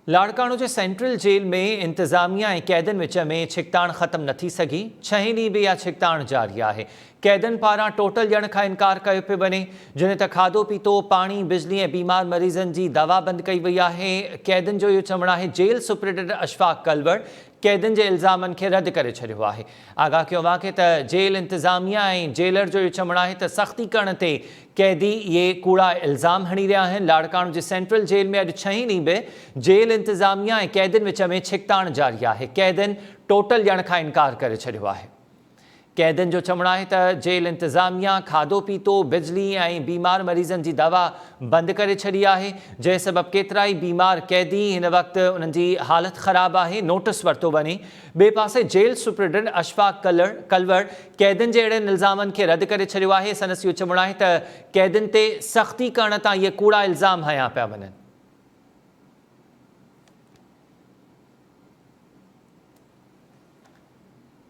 लाड़काणो के central jail में इंतजामिया ऐं कैदन विच में छिकताण ख़त्म न थी सघी। 6 ॾींहं भी इहा छिकताण जारी है। कैदन पारां टोटल ॾियण खां इनकार कयो पियो वञे, जिन त खाधो पीतो, पानी, बिजली ऐं बीमार मरीज़नि जी दवा बंद कई वई है। कैदन जो इहो चवणु है जेल सुप्रिंटेंडेंट अशफाक कलवड़ कैदन के इल्ज़ामनि खे रद्द करे छॾियो आहे। आगाह कयो आहे त जेल इंतजामिया ऐं जेलर जो इहो चवणु आहे त सख़्ती करण ते कैदी ये कूड़ा इल्ज़ाम हणी रहा हैं। लाड़काणो के सेंट्रल जेल में अॼु 6 ॾींहं भी जेल इंतजामिया ऐं कैदन विच में छिकताण जारी है। कैदन टोटल ॾियण खां इनकार करे छॾियो आहे। कैदन जो चवणु आहे त जेल इंतजामिया खाधो पीतो, बिजली ऐं बीमार मरीज़नि जी दवा बंद करे छॾी आहे, जंहिं सबबु केतिरा ई बीमार कैदी हिन वक़्तु उन्हनि जी हालत ख़राब है। नोटिस वरितो वञे। ॿिए पासे जेल सुप्रिंटेंडेंट अशफाक कलवड़ कैदन जे अहिड़नि इल्ज़ामनि खे रद्द करे छॾियो आहे। संदसि इहो चवणु आहे त कैदन ते सख़्ती करण तां इहे कूड़ा इल्ज़ाम हया पिया वञनि।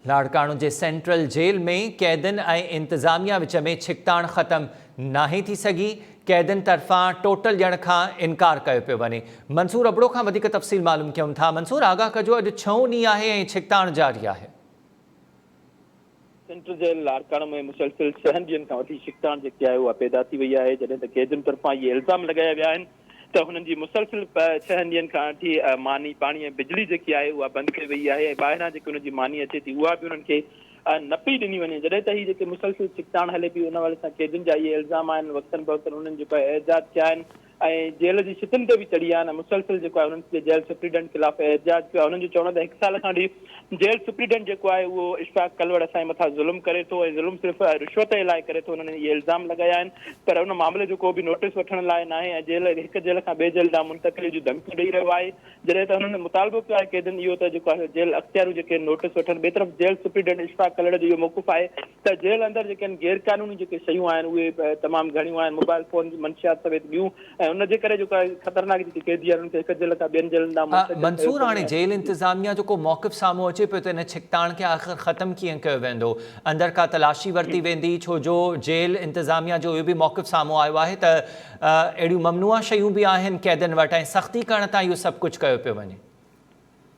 लाड़काणो के सेंट्रल जेल में कैदन ऐं इंतजामिया विच में छिकताण ख़त्म नाहे थी सघी। कैदन तरफ़ां टोटल ॾियण खां इनकार कयो पियो वञे। मंसूर अबड़ो खां वधीक तफ़सील मालूम कयूं था। मंसूर, आगाह कजो, अॼु 6 ॾींहं आहे ऐं छिकताण जारी है। सेंट्रल जेल लाड़काणो में मुसलसिल 6 ॾींहनि खां वठी छिकताण जेकी आहे उहा पैदा थी वई आहे, जॾहिं त कैदियुनि तरफ़ां इहे इल्ज़ाम लॻाया विया आहिनि त हुननि जी मुसलसिल 6 ॾींहनि खां वठी मानी, पाणी ऐं बिजली जेकी आहे उहा बंदि कई वई आहे ऐं ॿाहिरां जेकी हुनजी मानी अचे थी उहा बि उन्हनि खे न पई ॾिनी वञे। जॾहिं त ही जेके मुसलसिल छिकताण हले पई उन वारे सां कैदियुनि जा इहे इल्ज़ाम आहिनि, वक़्तन फ़वक़्तन उन्हनि जेको आहे एहतिजाज कया आहिनि ऐं जेल जी छितुनि ते बि चढ़ी आहिनि। मुसलसिल जेको आहे उन्हनि जेल सुप्रीडेंट ख़िलाफ़ एहतिजाज कयो आहे। उन्हनि जो चवणु आहे त 1 साल खां वठी जेल सुप्रीडेंट जेको आहे उहो इशफाक कलवड़ असांजे मथां ज़ुल्म करे थो ऐं ज़ुल्म सिर्फ़ु रिश्वत जे लाइ करे थो। उन्हनि इहे इल्ज़ाम लॻाया आहिनि, पर उन मामले जो को बि नोटिस वठण लाइ न आहे ऐं जेल हिक जेल खां ॿिए जेल ॾांहुं मुंतक़िली जूं धमकियूं ॾेई रहियो आहे। जॾहिं त हुननि मुतालबो कयो आहे कैदियुनि इहो त जेको आहे जेल अख़्तियारू जेके नोटिस वठनि। ॿिए तरफ़ जेल सुप्रीडेंट इशफाक कलवड़ जो इहो मौक़िफ़ आहे त जेल अंदरि जेके आहिनि गैर क़ानूनी जेके शयूं आहिनि उहे तमामु घणियूं आहिनि, मोबाइल फोन जी मंशियात समेत ॿियूं, ऐं उनजे करे जेको आहे ख़तरनाक जेके कैदी आहिनि उनखे हिक जेल खां ॿियनि जेलनि ॾांहुं मंसूर, हाणे जेल इंतजामिया जो को मौक़िफ़ साम्हूं अचे पियो त इन छिकताण खे आख़िर ख़त्म कीअं कयो वेंदो? अंदर का तलाशी वरिती वेंदी? छो जो जेल इंतजामिया जो इहो बि मौक़िफ़ साम्हूं आयो आहे त अहिड़ियूं ममनुआ शयूं बि आहिनि कैदनि वटि ऐं सख़्ती करण तां इहो सभु कुझु कयो पियो वञे।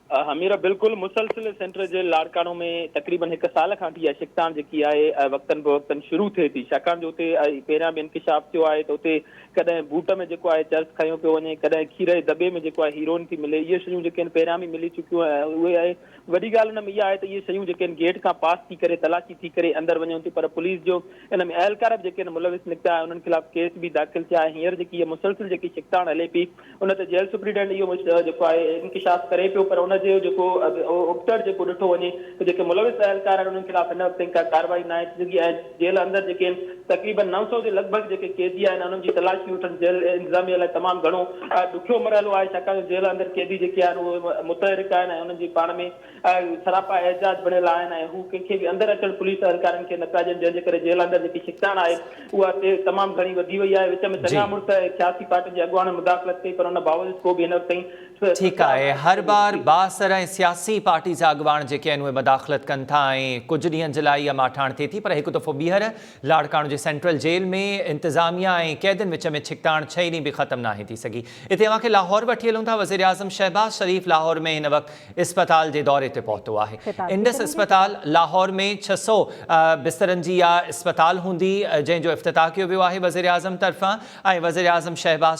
हमीरा बिल्कुल मुसलसिल सेंट्रल जेल लाड़काणो में तक़रीबन 1 साल खां वठी छिकताण जेकी आहे वक़्तन फ़वक़्तन शुरू थिए थी, छाकाणि जो उते पहिरियां बि इंकिशाफ़ थियो आहे त उते कॾहिं बूट में जेको आहे चर्च खयो पियो वञे, कॾहिं खीर जे दॿे में जेको आहे हीरोइन थी मिले। इहे शयूं जेके आहिनि पहिरियां बि मिली चुकियूं आहिनि। उहे आहे वॾी ॻाल्हि हुन में इहा आहे त इहे शयूं जेके आहिनि गेट खां पास थी करे तलाशी थी करे अंदरि वञूं थी, पर पुलिस जो इन में अहलकार जेके आहिनि मुलविस निकिता आहे उन्हनि ख़िलाफ़ केस बि दाख़िल थिया आहे। हींअर जेकी इहा मुसलसिल जेकी छिकताण हले पई उन ते जेल सुप्रीडेंट इहो जेको आहे इंकिशाफ़ करे पियो, पर उनजो जेको उपटर जेको ॾिठो वञे त जेके मुलविस अहलकार आहिनि उन्हनि ख़िलाफ़ हिन वक़्तु का कार्रवाई न आहे थी सघी ऐं जेल अंदरि जेके आहिनि तक़रीबन 900 जे लॻभॻि जेके कैदी आहिनि उन्हनि जी तलाशी वठणु जेल इंतज़ामिया लाइ तमामु घणो ॾुखियो मरहलो आहे, छाकाणि जेल अंदरि कैदी जेके आहिनि उहे मुतहरिक आहिनि ऐं उन्हनि जी पाण में सरापा एहतिजाज बणियल आहिनि ऐं हू कंहिंखे बि अंदरि अचणु पुलिस अधिकारियुनि खे न पिया ॾियनि, जंहिंजे करे जेल अंदरि जेकी छिकताण आहे उहा तमामु घणी वधी वई आहे। विच में चङा मुड़िस 86 पार्टियुनि जे अॻुवान मुदाख़लत कई, पर उन बावजूदि को बि हिन वक़्तु ताईं ठीक है। हर बार बासर ऐं सियासी पार्टी जा अॻुवान जेके आहिनि उहे मदाख़लत कनि था ऐं कुझु ॾींहंनि जे लाइ इहा माठाण थिए थी, पर हिकु दफ़ो ॿीहर लाड़काणो जे सेंट्रल जेल में इंतज़ामिया ऐं कैदनि विच में छिकताण 6 ॾींहं बि ख़त्म नाहे थी सघी। हिते अव्हांखे लाहौर वठी हलूं था। वज़ीर आज़म शहबाज शरीफ़ लाहौर में हिन वक़्तु इस्पताल जे दौरे ते पहुतो आहे। इंडस इस्पताल लाहौर में 600 बिस्तरनि जी इहा इस्पताल हूंदी, जंहिंजो इफ़्तिताह कयो वियो आहे वज़ीर आज़म तरफ़ां ऐं वज़ीर आज़म शहबाज